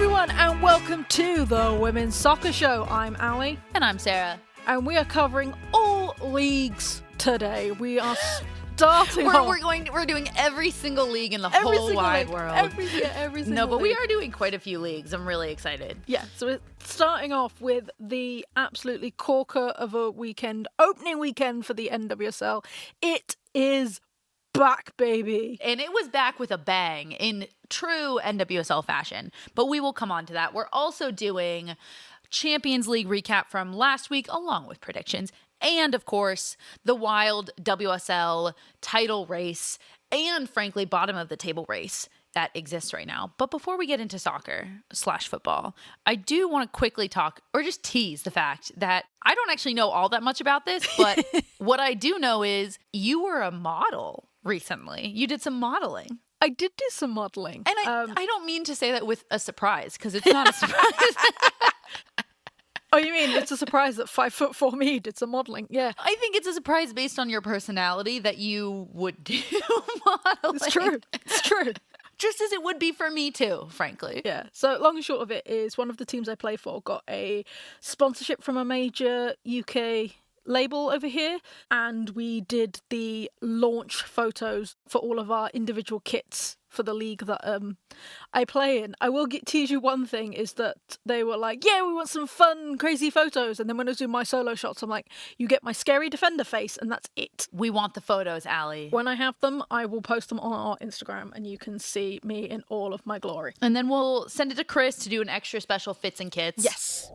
everyone, and welcome to the Women's Soccer Show. I'm Allie. And I'm Sarah. And we are covering all leagues today. We are starting We're doing every single league in the whole wide world. Every single No, but league. we are doing quite a few leagues. I'm really excited. Yeah, so we're starting off with the absolutely corker of a weekend, opening weekend for the NWSL. It is back, baby. And it was back with a bang in true NWSL fashion. But we will come on to that. We're also doing Champions League recap from last week, along with predictions. And, of course, the wild WSL title race and, frankly, bottom of the table race that exists right now. But before we get into soccer/football, I do want to quickly talk or just tease the fact that I don't actually know all that much about this, but what I do know is you were a model recently. You did some modeling. I did do some modeling. And I don't mean to say that with a surprise, because it's not a surprise. Oh, you mean it's a surprise that 5'4" me did some modeling? Yeah. I think it's a surprise based on your personality that you would do modeling. It's true. It's true. Just as it would be for me too, frankly. Yeah. So long and short of it is one of the teams I play for got a sponsorship from a major UK label over here, and we did the launch photos for all of our individual kits for the league that I play in. I will tease you one thing is that they were like, yeah, we want some fun, crazy photos. And then when I was doing my solo shots, I'm like, you get my scary defender face, and that's it. We want the photos, Allie. When I have them, I will post them on our Instagram, and you can see me in all of my glory. And then we'll send it to Chris to do an extra special fits and kits. Yes.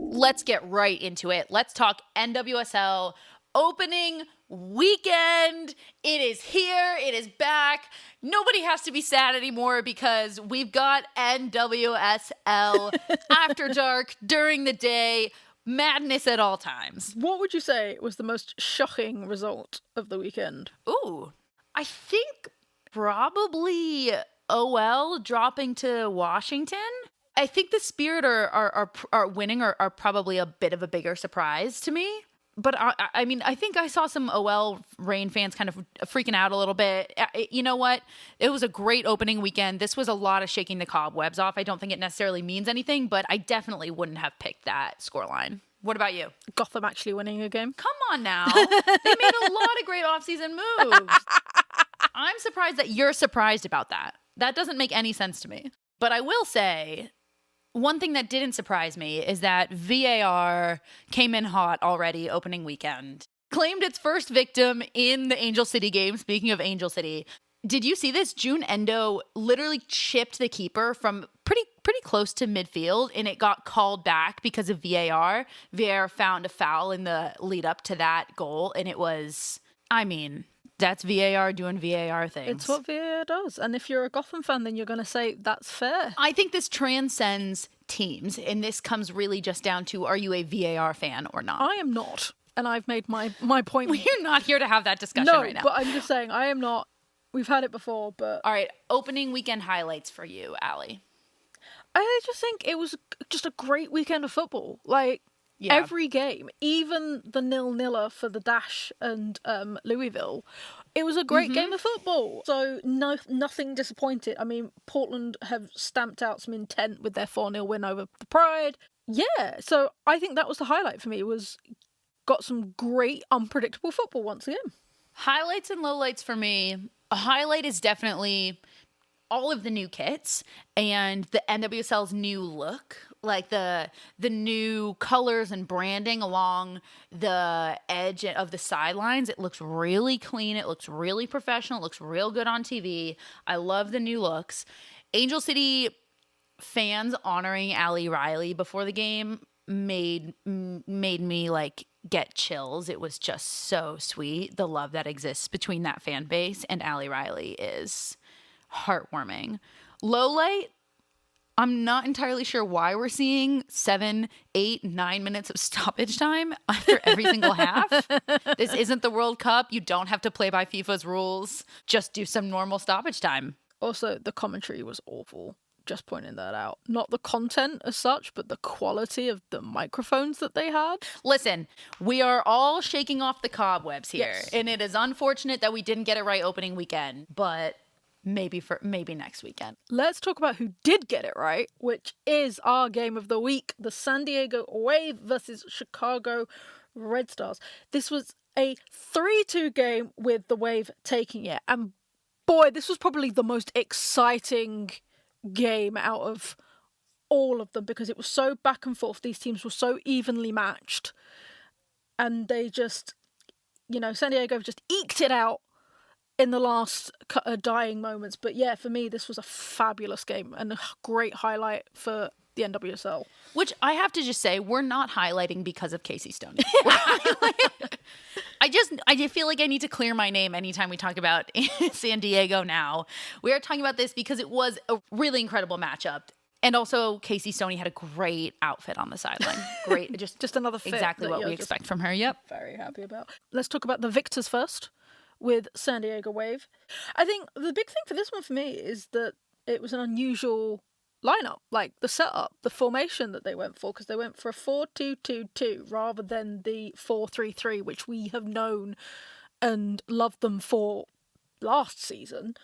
Let's get right into it. Let's talk NWSL opening weekend. It is here. It is back. Nobody has to be sad anymore because we've got NWSL after dark, during the day, madness at all times. What would you say was the most shocking result of the weekend? Ooh, I think probably OL dropping to Washington. I think the Spirit are winning are probably a bit of a bigger surprise to me. But I mean, I think I saw some OL Reign fans kind of freaking out a little bit. You know what? It was a great opening weekend. This was a lot of shaking the cobwebs off. I don't think it necessarily means anything, but I definitely wouldn't have picked that scoreline. What about you? Gotham actually winning a game. Come on now. They made a lot of great offseason moves. I'm surprised that you're surprised about that. That doesn't make any sense to me. But I will say, one thing that didn't surprise me is that VAR came in hot already opening weekend. Claimed its first victim in the Angel City game. Speaking of Angel City, did you see this? June Endo literally chipped the keeper from pretty close to midfield, and it got called back because of VAR. VAR found a foul in the lead up to that goal, and it was, I mean, that's VAR doing VAR things. It's what VAR does. And if you're a Gotham fan, then you're going to say that's fair. I think this transcends teams, and this comes really just down to, are you a VAR fan or not? I am not. And I've made my point. We're not here to have that discussion right now. No, but I'm just saying, I am not. We've had it before, but... All right, opening weekend highlights for you, Allie. I just think it was just a great weekend of football. Like, yeah. Every game, even the 0-0 for the Dash and Louisville, it was a great game of football. So nothing disappointed. I mean, Portland have stamped out some intent with their 4-0 win over the Pride. Yeah, so I think that was the highlight for me, was got some great unpredictable football once again. Highlights and lowlights for me. A highlight is definitely all of the new kits and the NWSL's new look. Like the new colors and branding along the edge of the sidelines. It looks really clean. It looks really professional. It looks real good on TV. I love the new looks. Angel City fans honoring Allie Riley before the game made me like get chills. It was just so sweet. The love that exists between that fan base and Allie Riley is heartwarming. Low light, I'm not entirely sure why we're seeing 7, 8, 9 minutes of stoppage time after every single half. This isn't the World Cup. You don't have to play by FIFA's rules. Just do some normal stoppage time. Also, the commentary was awful. Just pointing that out. Not the content as such, but the quality of the microphones that they had. Listen, we are all shaking off the cobwebs here. Yes. And it is unfortunate that we didn't get it right opening weekend. But maybe next weekend. Let's talk about who did get it right, which is our game of the week, the San Diego Wave versus Chicago Red Stars. This was a 3-2 game with the Wave taking it. And boy, this was probably the most exciting game out of all of them because it was so back and forth. These teams were so evenly matched. And they just, San Diego just eked it out in the last dying moments. But yeah, for me, this was a fabulous game and a great highlight for the NWSL. Which I have to just say, we're not highlighting because of Casey Stoney. I feel like I need to clear my name anytime we talk about San Diego now. We are talking about this because it was a really incredible matchup. And also, Casey Stoney had a great outfit on the sideline. Great. Just another fit. Exactly what we expect from her. Yep. Very happy about. Let's talk about the victors first with San Diego Wave. I think the big thing for this one for me is that it was an unusual lineup, like the setup, the formation that they went for, because they went for a 4-2-2-2 rather than the 4-3-3, which we have known and loved them for last season.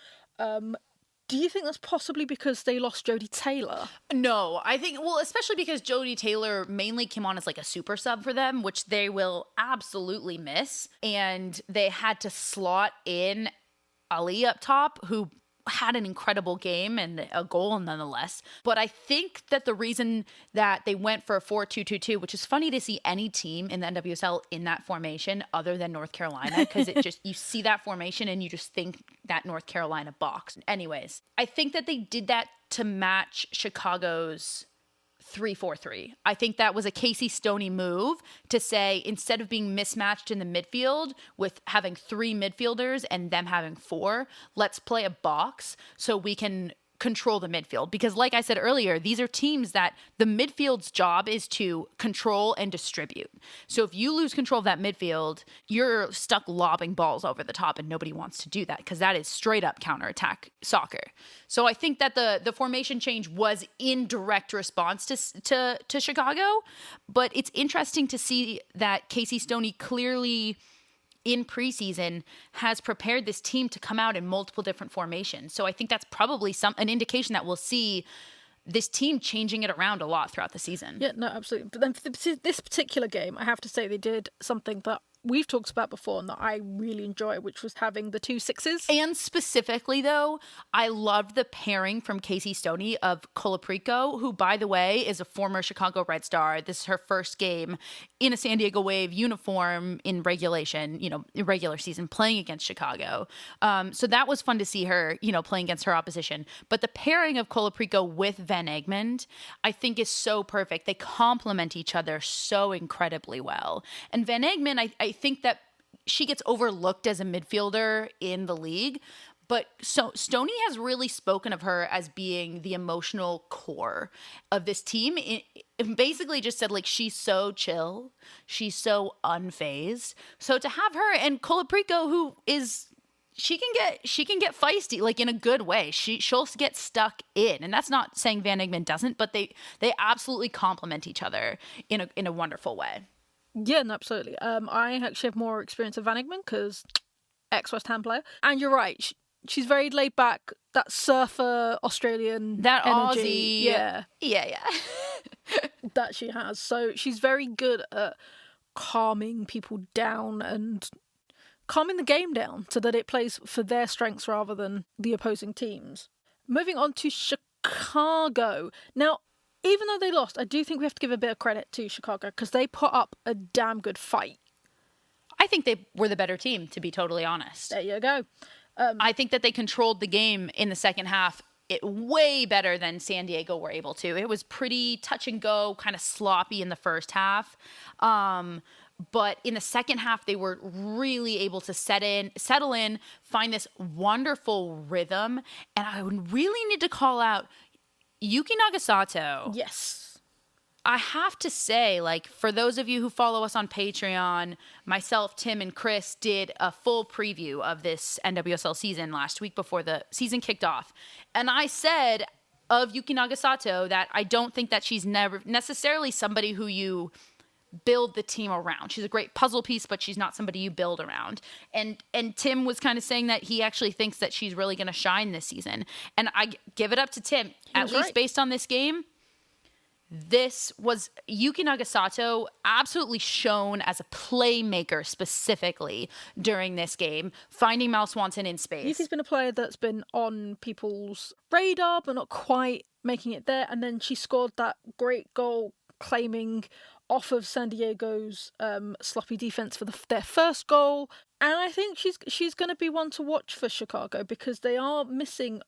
Do you think that's possibly because they lost Jodie Taylor? No, I think, especially because Jodie Taylor mainly came on as like a super sub for them, which they will absolutely miss. And they had to slot in Allie up top, who had an incredible game and a goal nonetheless. But I think that the reason that they went for a 4-2-2-2, which is funny to see any team in the NWSL in that formation other than North Carolina, because you see that formation and you just think that North Carolina box. Anyways, I think that they did that to match Chicago's 3-4-3. I think that was a Casey Stoney move to say, instead of being mismatched in the midfield with having 3 midfielders and them having 4, let's play a box so we can control the midfield. Because like I said earlier, these are teams that the midfield's job is to control and distribute. So if you lose control of that midfield, you're stuck lobbing balls over the top, and nobody wants to do that because that is straight up counterattack soccer. So I think that the formation change was in direct response to Chicago, but it's interesting to see that Casey Stoney clearly in preseason has prepared this team to come out in multiple different formations. So I think that's probably an indication that we'll see this team changing it around a lot throughout the season. Yeah, no, absolutely. But then for this particular game, I have to say they did something that we've talked about before and that I really enjoy, which was having the 2 6s. And specifically, though, I loved the pairing from Casey Stoney of Colaprico, who, by the way, is a former Chicago Red Star. This is her first game in a San Diego Wave uniform in regulation, in regular season, playing against Chicago. So that was fun to see her, playing against her opposition. But the pairing of Colaprico with Van Egmond, I think, is so perfect. They complement each other so incredibly well. And Van Egmond, I think that she gets overlooked as a midfielder in the league, but so Stoney has really spoken of her as being the emotional core of this team. It basically just said, like, she's so chill, she's so unfazed. So to have her and Colaprico, who is, she can get feisty, like, in a good way. She'll get stuck in, and that's not saying Van Egmond doesn't, but they absolutely complement each other in a wonderful way. Yeah, no, absolutely. I actually have more experience of Van Egmond because ex-West Ham player. And you're right, she's very laid back, that surfer Australian that energy. Aussie. Yeah. that she has. So she's very good at calming people down and calming the game down so that it plays for their strengths rather than the opposing teams. Moving on to Chicago. Now, even though they lost, I do think we have to give a bit of credit to Chicago because they put up a damn good fight. I think they were the better team, to be totally honest. There you go. I think that they controlled the game in the second half way better than San Diego were able to. It was pretty touch and go, kind of sloppy in the first half. But in the second half, they were really able to settle in, find this wonderful rhythm. And I would really need to call out Yuki Nagasato. Yes. I have to say, like, for those of you who follow us on Patreon, myself, Tim, and Chris did a full preview of this NWSL season last week before the season kicked off. And I said of Yuki Nagasato that I don't think that she's never necessarily somebody who you build the team around. She's a great puzzle piece, but she's not somebody you build around. And Tim was kind of saying that he actually thinks that she's really going to shine this season. And I give it up to Tim. At least based on this game, this was Yuki Nagasato absolutely shown as a playmaker specifically during this game, finding Mal Swanson in space. Yuki's been a player that's been on people's radar, but not quite making it there. And then she scored that great goal claiming off of San Diego's sloppy defense for their first goal. And I think she's going to be one to watch for Chicago because they are missing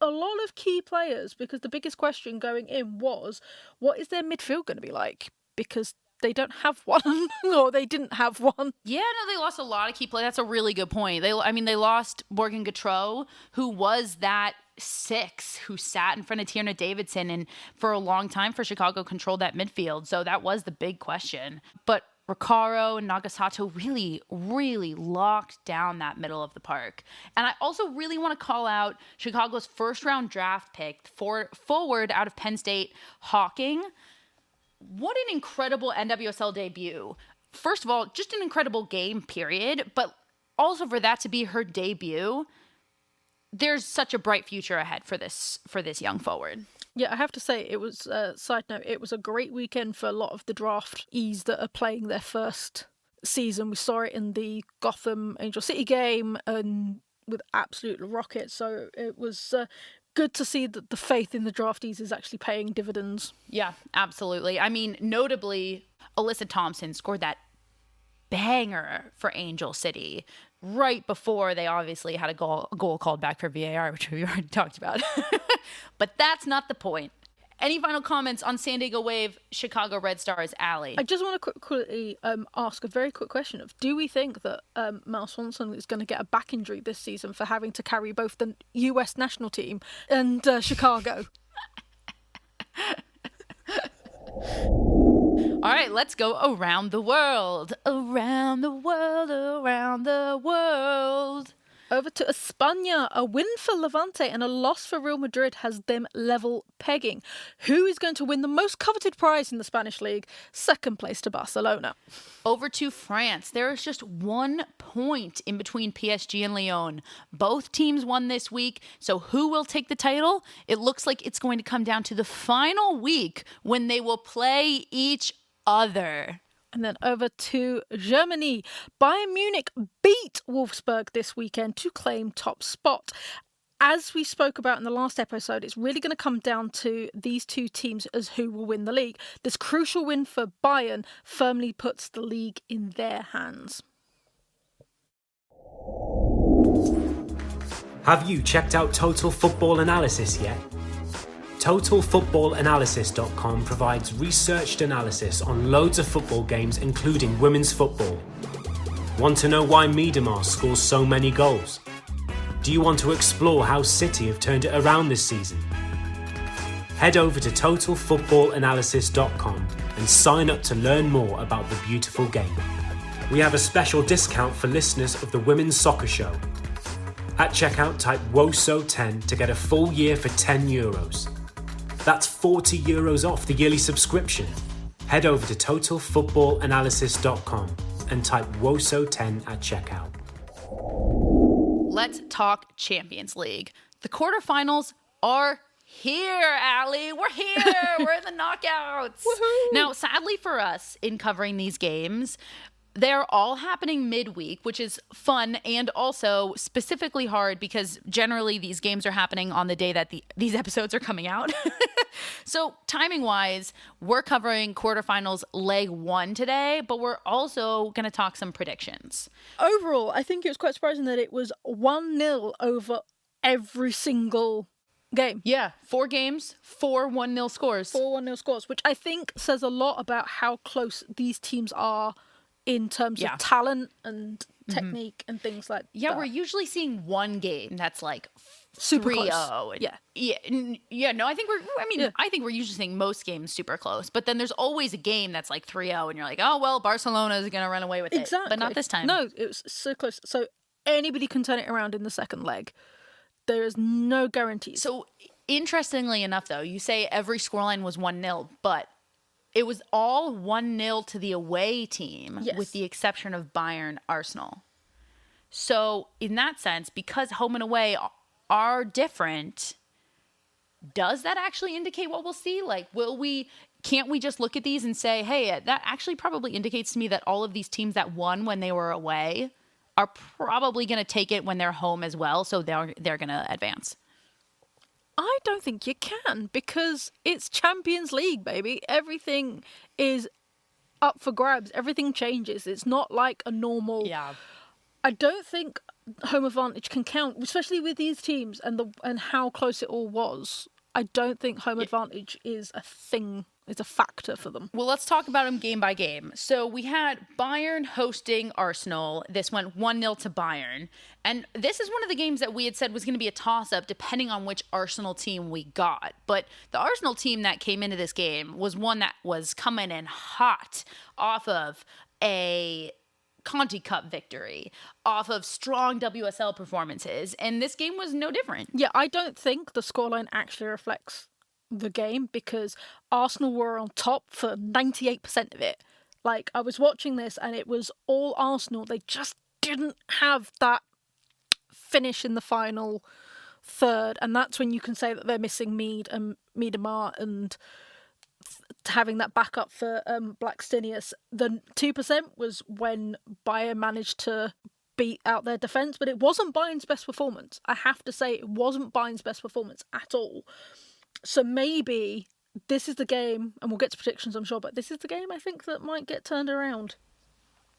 a lot of key players, because the biggest question going in was, what is their midfield going to be like? Because they don't have one, or they didn't have one. Yeah, no, they lost a lot of key players. That's a really good point. They lost Morgan Gautreau, who was that 6 who sat in front of Tierna Davidson and for a long time for Chicago controlled that midfield. So that was the big question. But Recaro and Nagasato really, really locked down that middle of the park. And I also really want to call out Chicago's first-round draft pick, forward out of Penn State, Hawking. What an incredible NWSL debut. First of all, just an incredible game, period. But also for that to be her debut, there's such a bright future ahead for this young forward. Yeah, I have to say, it was, side note, it was a great weekend for a lot of the draftees that are playing their first season. We saw it in the Gotham Angel City game and with absolute rockets. So it was good to see that the faith in the draftees is actually paying dividends. Yeah, absolutely. I mean, notably, Alyssa Thompson scored that banger for Angel City right before they obviously had a goal called back for VAR, which we already talked about. But that's not the point. Any final comments on San Diego Wave, Chicago Red Stars, Allie? I just want to quickly ask a very quick question of, do we think that Mal Swanson is going to get a back injury this season for having to carry both the US national team and Chicago? All right, let's go around the world. Around the world, around the world. Over to España. A win for Levante and a loss for Real Madrid has them level pegging. Who is going to win the most coveted prize in the Spanish league? Second place to Barcelona. Over to France. There is just 1 point in between PSG and Lyon. Both teams won this week, so who will take the title? It looks like it's going to come down to the final week when they will play each other. And then over to Germany. Bayern Munich beat Wolfsburg this weekend to claim top spot. As we spoke about in the last episode, it's really going to come down to these two teams as who will win the league. This crucial win for Bayern firmly puts the league in their hands. Have you checked out Total Football Analysis yet? TotalFootballAnalysis.com provides researched analysis on loads of football games, including women's football. Want to know why Miedemar scores so many goals? Do you want to explore how City have turned it around this season? Head over to TotalFootballAnalysis.com and sign up to learn more about the beautiful game. We have a special discount for listeners of the Women's Soccer Show. At checkout, type WOSO10 to get a full year for €10. That's €40 off the yearly subscription. Head over to TotalFootballAnalysis.com and type WOSO10 at checkout. Let's talk Champions League. The quarterfinals are here, Allie. We're here. We're in the knockouts. Woohoo! Now, sadly for us in covering these games, they're all happening midweek, which is fun and also specifically hard because generally these games are happening on the day that these episodes are coming out. So timing-wise, we're covering quarterfinals leg 1 today, but we're also going to talk some predictions. Overall, I think it was quite surprising that it was 1-0 over every single game. Yeah, 4 games, 4 1-0 scores. 4 1-0 scores, which I think says a lot about how close these teams are in terms of talent and technique and things like that. Yeah, we're usually seeing one game that's like super 3-0. close. No, I think we're usually seeing most games super close, but then there's always a game that's like 3-0 and you're like, oh, well, Barcelona is going to run away with it. But not this time. No, it was so close. So anybody can turn it around in the second leg. There is no guarantees. So interestingly enough, though, you say every scoreline was 1-0, but It was all 1-0 to the away team, Yes. with the exception of Bayern Arsenal. So in that sense, because home and away are different, does that actually indicate what we'll see? Like, can't we just look at these and say, hey, that actually probably indicates to me that all of these teams that won when they were away are probably going to take it when they're home as well, so they're going to advance? I don't think you can, because it's Champions League, baby. Everything is up for grabs. Everything changes. It's not like a normal... Yeah. I don't think home advantage can count, especially with these teams and how close it all was. I don't think home advantage is a thing. It's a factor for them. Well, let's talk about them game by game. So we had Bayern hosting Arsenal. This went 1-0 to Bayern. And this is one of the games that we had said was going to be a toss-up depending on which Arsenal team we got. But the Arsenal team that came into this game was one that was coming in hot off of a Conti Cup victory, off of strong WSL performances. And this game was no different. Yeah, I don't think the scoreline actually reflects the game, because Arsenal were on top for 98% of it. Like, I was watching this and it was all Arsenal. They just didn't have that finish in the final third, and that's when you can say that they're missing Mead and Miedemar and having that backup for Blackstenius. The 2% was when Bayern managed to beat out their defence, but it wasn't Bayern's best performance. I have to say, it wasn't Bayern's best performance at all. So maybe this is the game, and we'll get to predictions, I'm sure, but this is the game I think that might get turned around.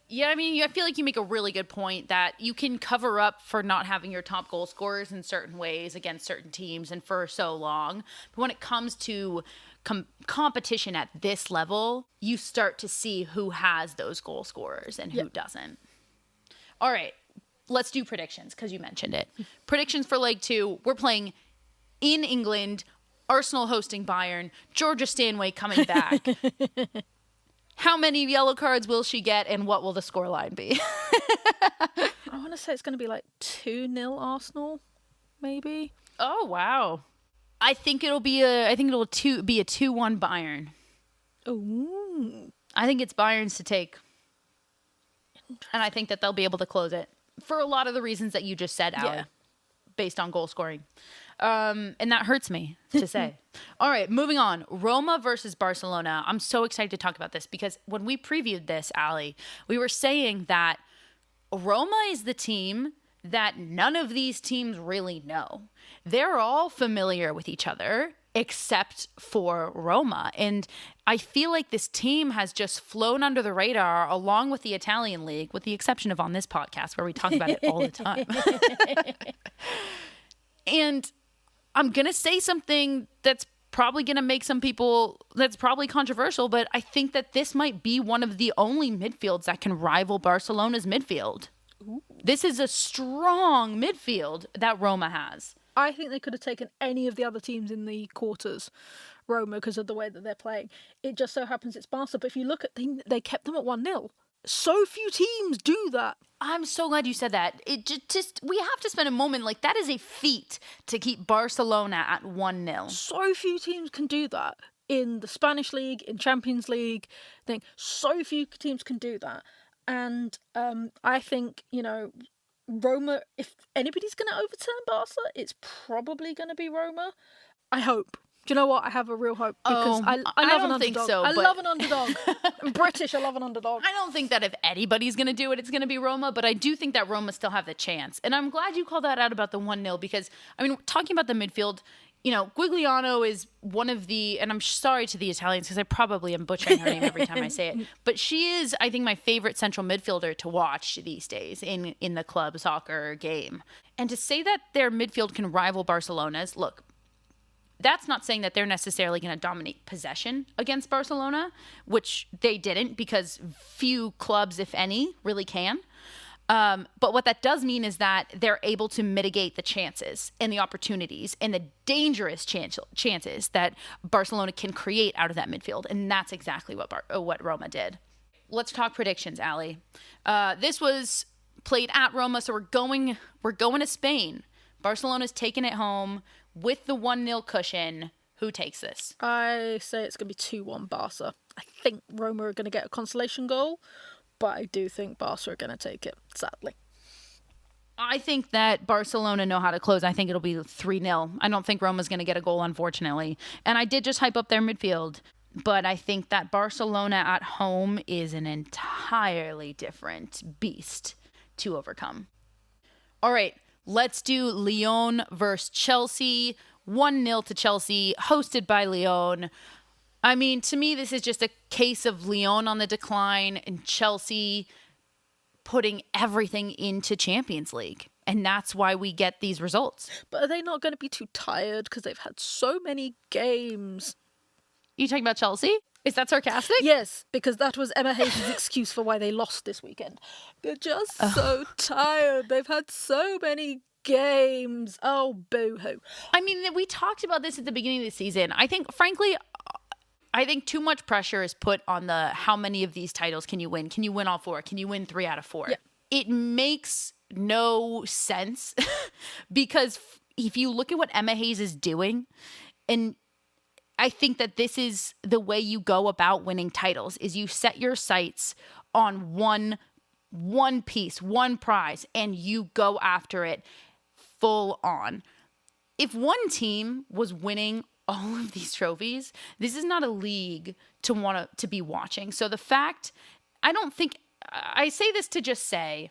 Yeah, I mean, I feel like you make a really good point that you can cover up for not having your top goal scorers in certain ways against certain teams and for so long. But when it comes to competition at this level, you start to see who has those goal scorers and who doesn't. All right, let's do predictions, because you mentioned it. Predictions for Leg 2, we're playing in England, Arsenal hosting Bayern, Georgia Stanway coming back. How many yellow cards will she get, and what will the scoreline be? I want to say it's going to be like 2-0 Arsenal, maybe. Oh, wow. I think it'll be a 2-1 Bayern. Ooh. I think it's Bayern's to take. And I think that they'll be able to close it for a lot of the reasons that you just said, Allie, based on goal scoring. And that hurts me to say. All right, moving on. Roma versus Barcelona. I'm so excited to talk about this because when we previewed this, Allie, we were saying that Roma is the team that none of these teams really know. They're all familiar with each other except for Roma. And I feel like this team has just flown under the radar along with the Italian league, with the exception of on this podcast where we talk about it all the time. And I'm going to say something that's probably going to make some people, that's probably controversial, but I think that this might be one of the only midfields that can rival Barcelona's midfield. Ooh. This is a strong midfield that Roma has. I think they could have taken any of the other teams in the quarters, Roma, because of the way that they're playing. It just so happens it's Barca, but if you look at they kept them at 1-0. So few teams do that. I'm so glad you said that. It just we have to spend a moment, like, that is a feat to keep Barcelona at 1-0. So few teams can do that in the Spanish league, in Champions League. So few teams can do that. And I think, Roma, if anybody's going to overturn Barca, it's probably going to be Roma. I hope. Do you know what? I have a real hope because I love an underdog. Think so, I love an underdog. I'm British. I love an underdog. I don't think that if anybody's going to do it, it's going to be Roma, but I do think that Roma still have the chance. And I'm glad you called that out about the 1-0 because, talking about the midfield, Guigliano is one of the, and I'm sorry to the Italians because I probably am butchering her name every time I say it, but she is, I think, my favorite central midfielder to watch these days in the club soccer game. And to say that their midfield can rival Barcelona's, look, that's not saying that they're necessarily going to dominate possession against Barcelona, which they didn't because few clubs, if any, really can. But what that does mean is that they're able to mitigate the chances and the opportunities and the dangerous chances that Barcelona can create out of that midfield. And that's exactly what Roma did. Let's talk predictions, Allie. This was played at Roma, so we're going to Spain. Barcelona's taking it home with the 1-0 cushion. Who takes this? I say it's going to be 2-1 Barca. I think Roma are going to get a consolation goal, but I do think Barca are going to take it, sadly. I think that Barcelona know how to close. I think it'll be 3-0. I don't think Roma's going to get a goal, unfortunately. And I did just hype up their midfield. But I think that Barcelona at home is an entirely different beast to overcome. All right, let's do Lyon versus Chelsea. 1-0 to Chelsea, hosted by Lyon. I mean, to me, this is just a case of Lyon on the decline and Chelsea putting everything into Champions League. And that's why we get these results. But are they not going to be too tired because they've had so many games? You talking about Chelsea? Is that sarcastic? Yes, because that was Emma Hayes' excuse for why they lost this weekend. They're just so tired. They've had so many games. Oh, boo-hoo. I mean, we talked about this at the beginning of the season. I think, frankly, too much pressure is put on the how many of these titles can you win? Can you win all 4? Can you win 3 out of 4? Yeah. It makes no sense because if you look at what Emma Hayes is doing, and I think that this is the way you go about winning titles, is you set your sights on one piece, one prize, and you go after it full on. If one team was winning all of these trophies, this is not a league to want to be watching. So the fact, I say this to just say,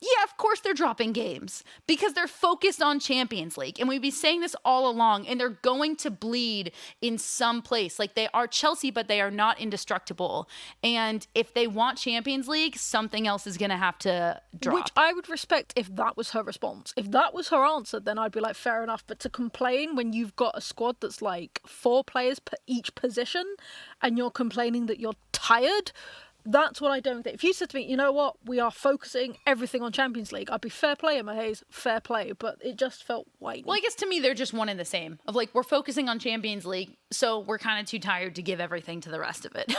yeah, of course they're dropping games because they're focused on Champions League. And we've been saying this all along, and they're going to bleed in some place. Like, they are Chelsea, but they are not indestructible. And if they want Champions League, something else is going to have to drop. Which I would respect if that was her response. If that was her answer, then I'd be like, fair enough. But to complain when you've got a squad that's like 4 players per each position and you're complaining that you're tired, that's what I don't think. If you said to me, you know what, we are focusing everything on Champions League, I'd be fair play, Emma Hayes, fair play. But it just felt whiny. Well, I guess to me, they're just one and the same. Of like, we're focusing on Champions League, so we're kind of too tired to give everything to the rest of it.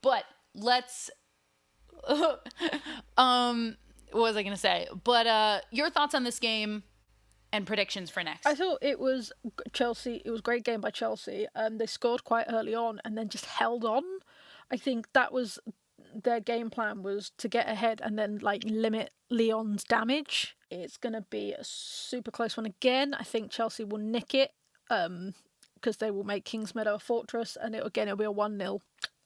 But let's... what was I going to say? But your thoughts on this game and predictions for next? I thought it was Chelsea. It was a great game by Chelsea. They scored quite early on and then just held on. I think that was their game plan, was to get ahead and then like limit Lyon's damage. It's going to be a super close one again. I think Chelsea will nick it because they will make Kingsmeadow a fortress, and it'll be a 1-0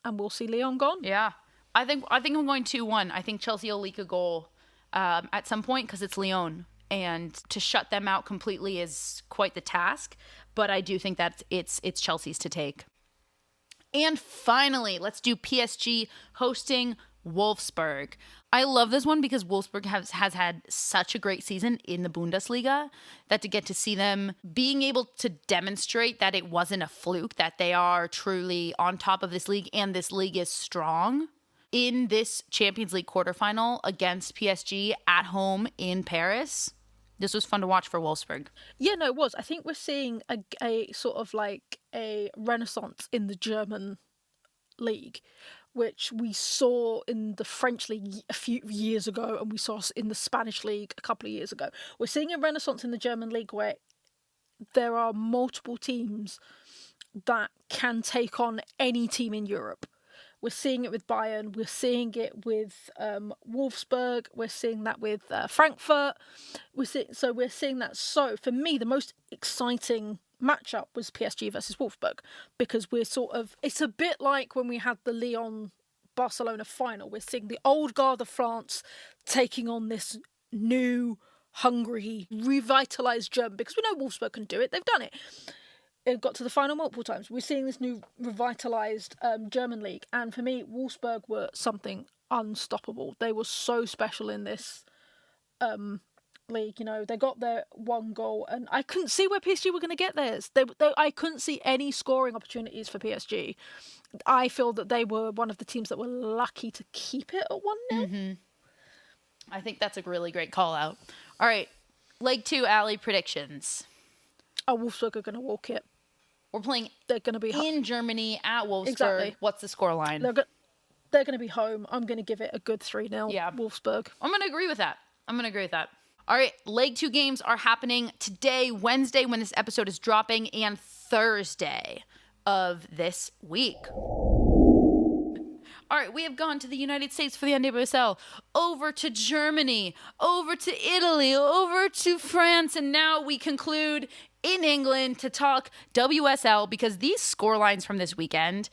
and we'll see Lyon gone. Yeah. I think I'm going 2-1. I think Chelsea will leak a goal at some point because it's Lyon, and to shut them out completely is quite the task, but I do think that it's Chelsea's to take. And finally, let's do PSG hosting Wolfsburg. I love this one because Wolfsburg has had such a great season in the Bundesliga that to get to see them being able to demonstrate that it wasn't a fluke, that they are truly on top of this league and this league is strong in this Champions League quarterfinal against PSG at home in Paris. This was fun to watch for Wolfsburg. Yeah, no, it was. I think we're seeing a sort of like a renaissance in the German league, which we saw in the French league a few years ago, and we saw in the Spanish league a couple of years ago. We're seeing a renaissance in the German league where there are multiple teams that can take on any team in Europe. We're seeing it with Bayern. We're seeing it with Wolfsburg. We're seeing that with Frankfurt. We're seeing that. So for me, the most exciting matchup was PSG versus Wolfsburg, because it's a bit like when we had the Lyon Barcelona final. We're seeing the old guard of France taking on this new, hungry, revitalized German, because we know Wolfsburg can do it. They've done it. It got to the final multiple times. We're seeing this new revitalised German league. And for me, Wolfsburg were something unstoppable. They were so special in this league. You know, they got their 1 goal, and I couldn't see where PSG were going to get theirs. I couldn't see any scoring opportunities for PSG. I feel that they were one of the teams that were lucky to keep it at 1-0. Mm-hmm. I think that's a really great call out. All right, leg 2, Allie, predictions. Oh, Wolfsburg are going to walk it. We're playing They're going to be in Germany at Wolfsburg. Exactly. What's the scoreline? They're going to be home. I'm going to give it a good 3-0. Yeah. Wolfsburg. I'm going to agree with that. All right, leg 2 games are happening today, Wednesday, when this episode is dropping, and Thursday of this week. All right, we have gone to the United States for the NWSL, over to Germany, over to Italy, over to France, and now we conclude in England to talk WSL, because these scorelines from this weekend,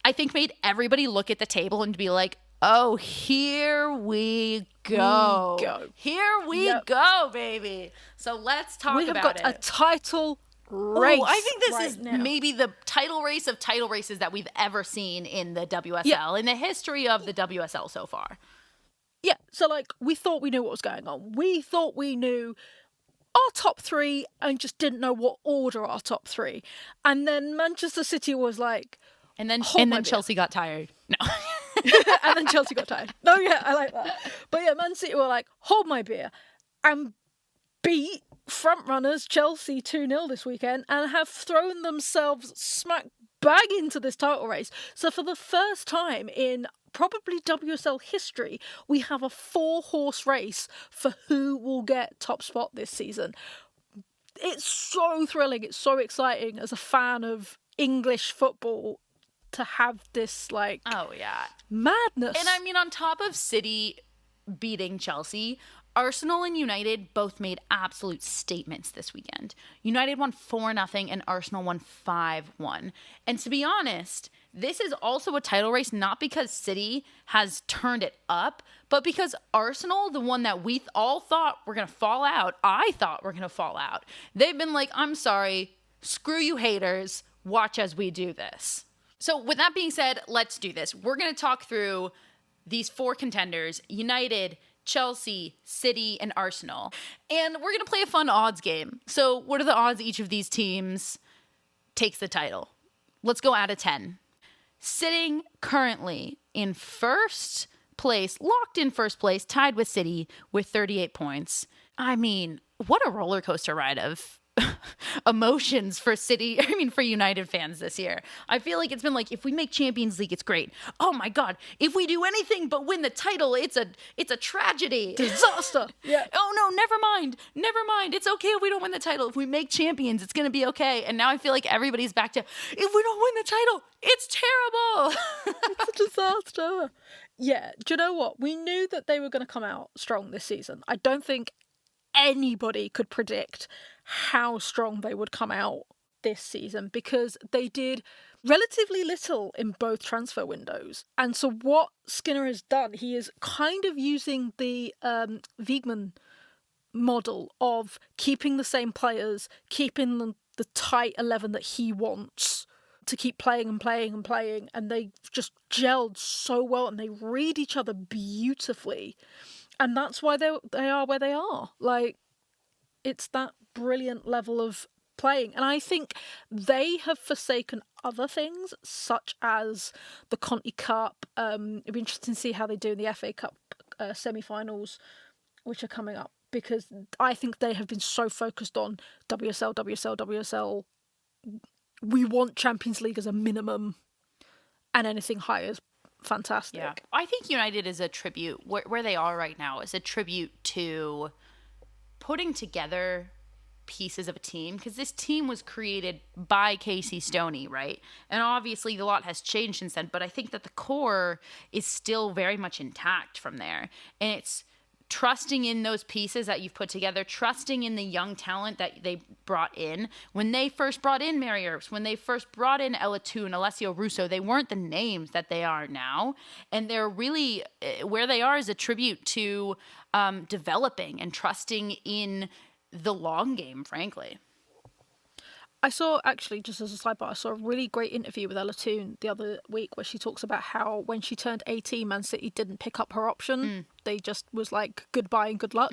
I think, made everybody look at the table and be like, oh, here we go. Here we go, baby. So let's talk about it. We have got a title race. Oh, I think this is maybe the title race of title races that we've ever seen in the WSL, in the history of the WSL so far. Yeah, so like, we thought we knew what was going on. We thought we knew our top three and just didn't know what order our top three. And then Manchester City was like... And then Chelsea got tired. No. And then Chelsea got tired. No, yeah, I like that. But yeah, Man City were like, hold my beer, and beat frontrunners Chelsea 2-0 this weekend and have thrown themselves smack bang into this title race. So for the first time in probably WSL history, we have a 4-horse race for who will get top spot this season. It's so thrilling. It's so exciting as a fan of English football to have this, like, madness. And I mean, on top of City beating Chelsea, Arsenal and United both made absolute statements this weekend. United won 4-0 and Arsenal won 5-1. And to be honest, this is also a title race not because City has turned it up, but because Arsenal, the one that we all thought were going to fall out, I thought were going to fall out, they've been like, I'm sorry, screw you haters, watch as we do this. So with that being said, let's do this. We're going to talk through these 4 contenders: United, Chelsea, City, and Arsenal. And we're going to play a fun odds game. So what are the odds each of these teams takes the title? Let's go out of 10. Sitting currently in first place, locked in first place, tied with City with 38 points. I mean, what a roller coaster ride of emotions for United fans this year. I feel like it's been like, if we make Champions League, it's great. Oh my God, if we do anything but win the title, it's a tragedy. Disaster. Yeah. Oh no, never mind. It's okay if we don't win the title. If we make champions, it's gonna be okay. And now I feel like everybody's back to, if we don't win the title, it's terrible. It's a disaster. Yeah, do you know what? We knew that they were going to come out strong this season. I don't think anybody could predict how strong they would come out this season, because they did relatively little in both transfer windows. And so what Skinner has done, he is kind of using the Wiegman model of keeping the same players, keeping the tight 11 that he wants to keep playing, and they just gelled so well and they read each other beautifully. And that's why they are where they are. Like, it's that brilliant level of playing. And I think they have forsaken other things, such as the Conti Cup. It'd be interesting to see how they do in the FA Cup semi-finals, which are coming up, because I think they have been so focused on WSL. We want Champions League as a minimum, and anything higher is fantastic. Yeah. I think United is a tribute, where they are right now is a tribute to putting together pieces of a team, because this team was created by Casey Stoney, right? And obviously a lot has changed since then, but I think that the core is still very much intact from there. And it's trusting in those pieces that you've put together, trusting in the young talent that they brought in. When they first brought in Mary Earps, when they first brought in Ella Tu and Alessio Russo, they weren't the names that they are now. And they're really, where they are is a tribute to developing and trusting in the long game, frankly. I saw, actually, just as a sidebar, I saw a really great interview with Ella Toon the other week where she talks about how when she turned 18, Man City didn't pick up her option. They just was like, goodbye and good luck.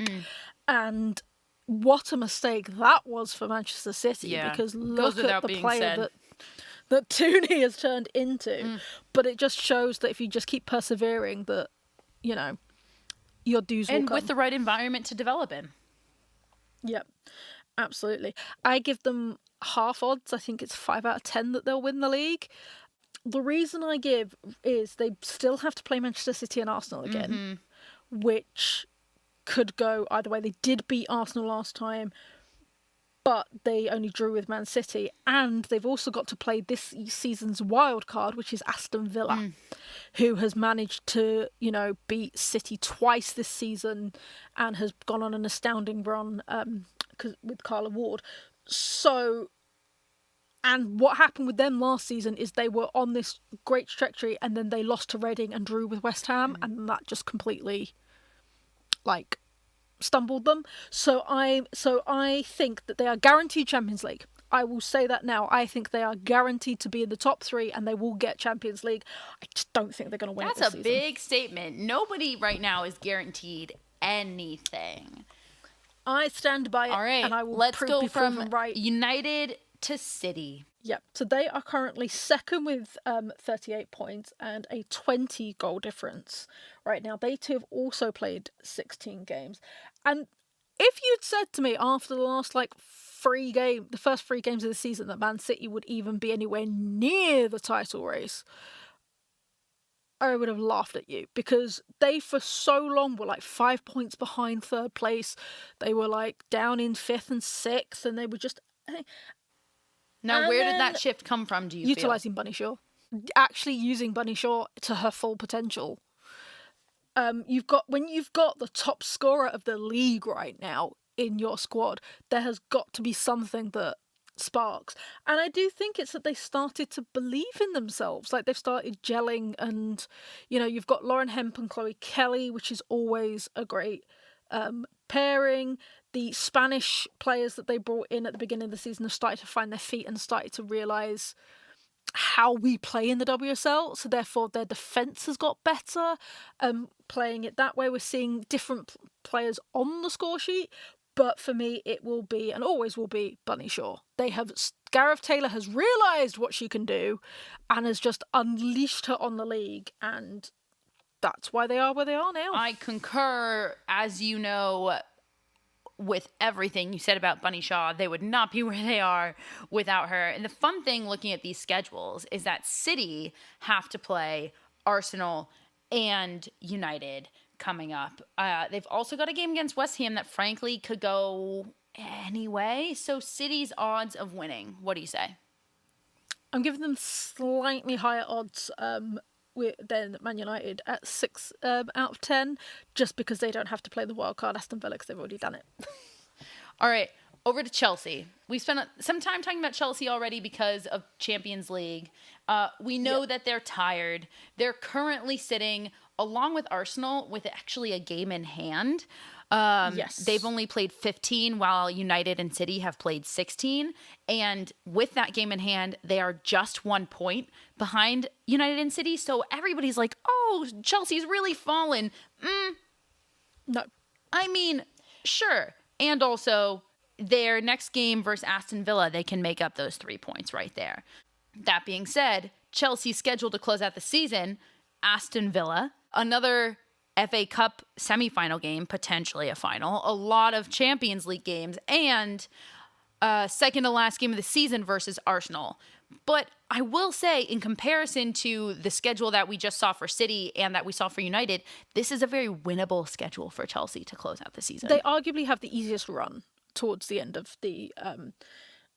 And what a mistake that was for Manchester City, because look at the player that Tooney has turned into. But it just shows that if you just keep persevering, that, you know, your dues will come. And with the right environment to develop in. Yep, absolutely. I give them half odds. I think it's 5 out of 10 that they'll win the league. The reason I give is they still have to play Manchester City and Arsenal again, which could go either way. They did beat Arsenal last time, but they only drew with Man City, and they've also got to play this season's wild card, which is Aston Villa, who has managed to, beat City twice this season and has gone on an astounding run with Carla Ward. So, and what happened with them last season is they were on this great trajectory, and then they lost to Reading and drew with West Ham, and that just completely, stumbled them. So I think that they are guaranteed Champions League. I will say that now. I think they are guaranteed to be in the top 3 and they will get Champions League. I just don't think they're going to win it this season. That's a big statement. Nobody right now is guaranteed anything. I stand by it. All right, and I will let's go be from proven right. United to City. Yep. So they are currently second with 38 points and a 20 goal difference right now. They too have also played 16 games. And if you'd said to me after the last the first 3 games of the season, that Man City would even be anywhere near the title race, I would have laughed at you, because they for so long were 5 points behind third place. They were down in 5th and 6th, and they were just... Now, where did that shift come from, do you utilising Bunny Shaw. Actually using Bunny Shaw to her full potential. When you've got the top scorer of the league right now in your squad, there has got to be something that sparks. And I do think it's that they started to believe in themselves. They've started gelling, and, you've got Lauren Hemp and Chloe Kelly, which is always a great pairing. The Spanish players that they brought in at the beginning of the season have started to find their feet and started to realise how we play in the WSL, so therefore their defence has got better. Playing it that way, we're seeing different players on the score sheet, but for me it will be, and always will be, Bunny Shaw. Gareth Taylor has realised what she can do and has just unleashed her on the league, and that's why they are where they are now. I concur, as you know, with everything you said about Bunny Shaw. They would not be where they are without her. And the fun thing looking at these schedules is that City have to play Arsenal and United coming up. They've also got a game against West Ham that frankly could go anyway. So City's odds of winning, what do you say? I'm giving them slightly higher odds than Man United at 6 out of 10, just because they don't have to play the wild card Aston Villa because they've already done it. All right, over to Chelsea. We spent some time talking about Chelsea already because of Champions League. We know that they're tired. They're currently sitting, along with Arsenal, with actually a game in hand. Yes. They've only played 15, while United and City have played 16. And with that game in hand, they are just 1 point behind United and City. So everybody's like, oh, Chelsea's really fallen. No. I mean, sure. And also, their next game versus Aston Villa, they can make up those 3 points right there. That being said, Chelsea's scheduled to close out the season, Aston Villa, another FA Cup semifinal game, potentially a final, a lot of Champions League games, and second to last game of the season versus Arsenal. But I will say, in comparison to the schedule that we just saw for City and that we saw for United, this is a very winnable schedule for Chelsea to close out the season. They arguably have the easiest run towards the end of the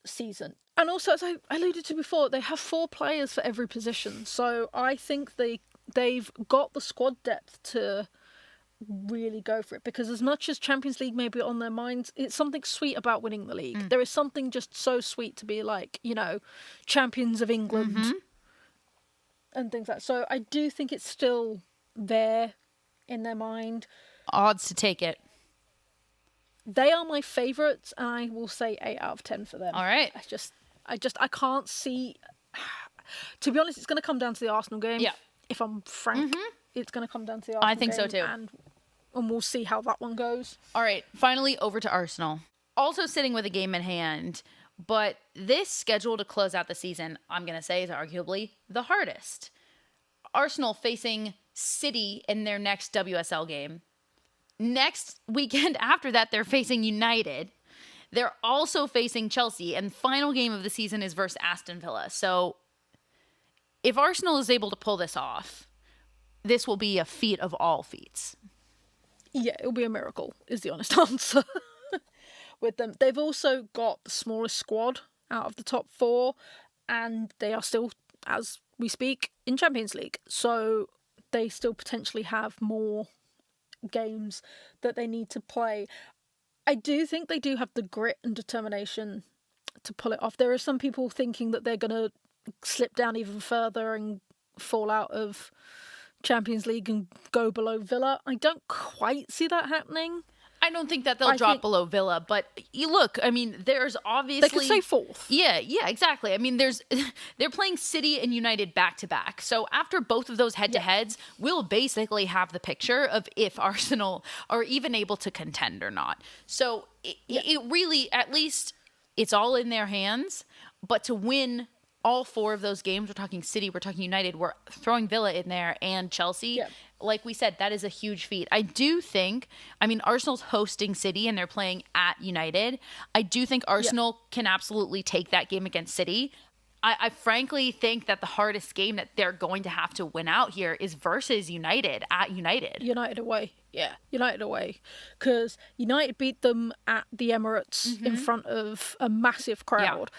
season. And also, as I alluded to before, they have 4 players for every position. So I think they've got the squad depth to really go for it, because as much as Champions League may be on their minds, it's something sweet about winning the league. There is something just so sweet to be champions of England and things like that. So I do think it's still there in their mind. Odds to take it. They are my favourites, and I will say 8 out of 10 for them. All right. I can't see. To be honest, it's going to come down to the Arsenal game. Yeah. If I'm frank, it's going to come down to the Arsenal game. I think so too. And we'll see how that one goes. All right, finally over to Arsenal. Also sitting with a game in hand, but this schedule to close out the season, I'm going to say, is arguably the hardest. Arsenal facing City in their next WSL game. Next weekend after that, they're facing United. They're also facing Chelsea, and the final game of the season is versus Aston Villa. So if Arsenal is able to pull this off, this will be a feat of all feats. Yeah, it'll be a miracle, is the honest answer. with them. They've also got the smallest squad out of the top 4, and they are still, as we speak, in Champions League. So they still potentially have more games that they need to play. I do think they do have the grit and determination to pull it off. There are some people thinking that they're going to slip down even further and fall out of Champions League and go below Villa. I don't quite see that happening. I don't think that they'll drop below Villa, but you look, I mean, there's obviously... They could say 4th. Yeah, exactly. I mean, they're playing City and United back-to-back. So after both of those head-to-heads, we'll basically have the picture of if Arsenal are even able to contend or not. So it really, at least, it's all in their hands. But to win all 4 of those games, we're talking City, we're talking United, we're throwing Villa in there and Chelsea. Yeah. Like we said, that is a huge feat. I do think, I mean, Arsenal's hosting City and they're playing at United. I do think Arsenal can absolutely take that game against City. I frankly think that the hardest game that they're going to have to win out here is versus United at United. United away. Yeah, United away. Because United beat them at the Emirates in front of a massive crowd.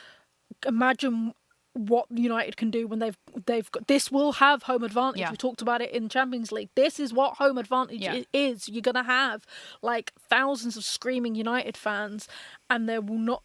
Yeah. Imagine what United can do when they've got this. Will have home advantage. We talked about it in Champions League. This is what home advantage is. You're gonna have like thousands of screaming United fans, and there will not.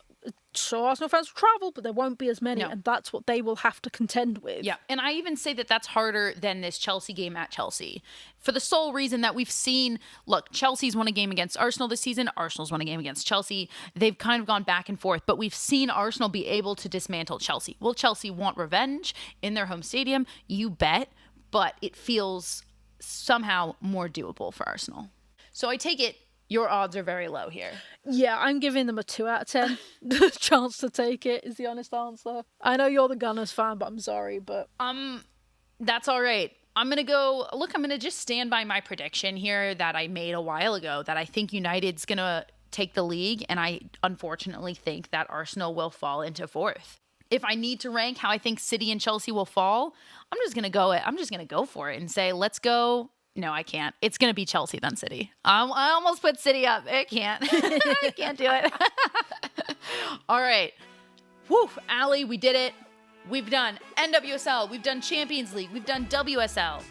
So Arsenal fans will travel, but there won't be as many, and that's what they will have to contend with. Yeah, and I even say that that's harder than this Chelsea game at Chelsea. For the sole reason that we've seen, look, Chelsea's won a game against Arsenal this season. Arsenal's won a game against Chelsea. They've kind of gone back and forth, but we've seen Arsenal be able to dismantle Chelsea. Will Chelsea want revenge in their home stadium? You bet, but it feels somehow more doable for Arsenal. So I take it your odds are very low here. Yeah, I'm giving them a 2 out of 10. The chance to take it is the honest answer. I know you're the Gunners fan, but I'm sorry, but... That's all right. I'm going to just stand by my prediction here that I made a while ago, that I think United's going to take the league, and I unfortunately think that Arsenal will fall into 4th. If I need to rank how I think City and Chelsea will fall, I'm just going to go for it and say, let's go... No, I can't. It's going to be Chelsea then City. I almost put City up. I can't. I can't do it. All right. Woo, Allie, we did it. We've done NWSL. We've done Champions League. We've done WSL.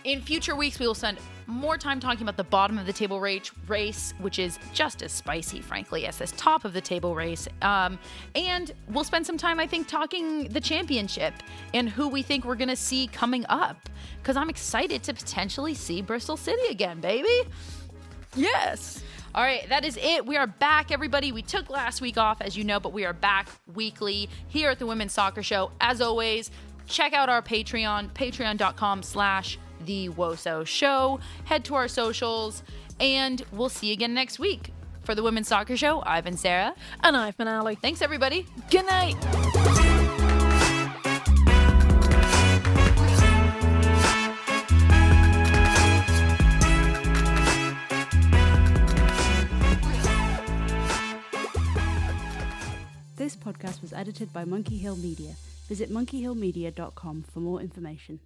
In future weeks, we will spend more time talking about the bottom of the table race, which is just as spicy, frankly, as this top of the table race. And we'll spend some time, I think, talking the championship and who we think we're going to see coming up. Because I'm excited to potentially see Bristol City again, baby. Yes. All right, that is it. We are back, everybody. We took last week off, as you know, but we are back weekly here at the Women's Soccer Show. As always, check out our Patreon, patreon.com/TheWoso Show. Head to our socials, and we'll see you again next week. For the Women's Soccer Show, I've been Sarah. And I've been Allie. Thanks, everybody. Good night. This podcast was edited by Monkey Hill Media. Visit monkeyhillmedia.com for more information.